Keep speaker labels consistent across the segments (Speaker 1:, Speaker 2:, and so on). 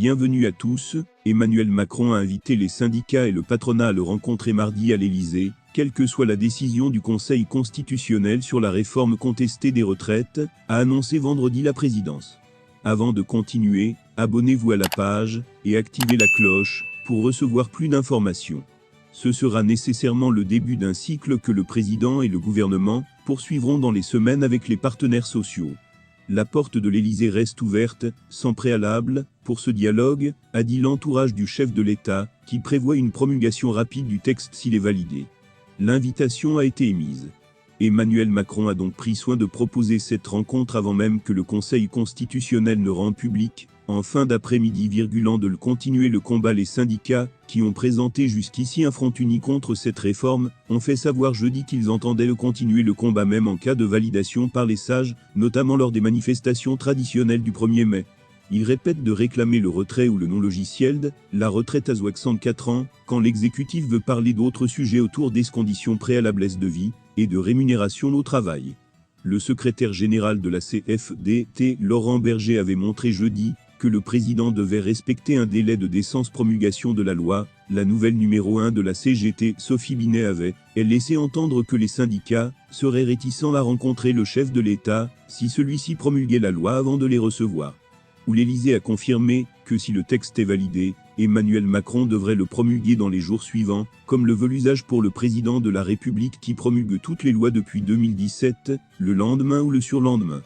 Speaker 1: Bienvenue à tous. Emmanuel Macron a invité les syndicats et le patronat à le rencontrer mardi à l'Élysée, quelle que soit la décision du Conseil constitutionnel sur la réforme contestée des retraites, a annoncé vendredi la présidence. Avant de continuer, abonnez-vous à la page et activez la cloche pour recevoir plus d'informations. Ce sera nécessairement le début d'un cycle que le président et le gouvernement poursuivront dans les semaines avec les partenaires sociaux. La porte de l'Élysée reste ouverte, sans préalable, pour ce dialogue, a dit l'entourage du chef de l'État, qui prévoit une promulgation rapide du texte s'il est validé. L'invitation a été émise. Emmanuel Macron a donc pris soin de proposer cette rencontre avant même que le Conseil constitutionnel ne rende public, en fin d'après-midi, de le continuer le combat. Les syndicats, qui ont présenté jusqu'ici un front uni contre cette réforme, ont fait savoir jeudi qu'ils entendaient le continuer le combat même en cas de validation par les sages, notamment lors des manifestations traditionnelles du 1er mai. Ils répètent de réclamer le retrait ou le non-logiciel de la retraite à 64 ans, quand l'exécutif veut parler d'autres sujets autour des conditions préalables de vie et de rémunération au travail. Le secrétaire général de la CFDT, Laurent Berger, avait montré jeudi que le président devait respecter un délai de décence promulgation de la loi. La nouvelle numéro 1 de la CGT, Sophie Binet, avait, elle, laissé entendre que les syndicats seraient réticents à rencontrer le chef de l'État si celui-ci promulguait la loi avant de les recevoir. Où l'Élysée a confirmé que si le texte est validé, Emmanuel Macron devrait le promulguer dans les jours suivants, comme le veut l'usage pour le président de la République qui promulgue toutes les lois depuis 2017, le lendemain ou le surlendemain.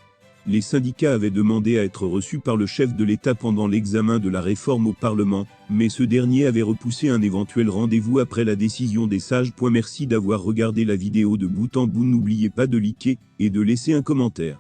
Speaker 1: Les syndicats avaient demandé à être reçus par le chef de l'État pendant l'examen de la réforme au Parlement, mais ce dernier avait repoussé un éventuel rendez-vous après la décision des sages. Merci d'avoir regardé la vidéo de bout en bout. N'oubliez pas de liker et de laisser un commentaire.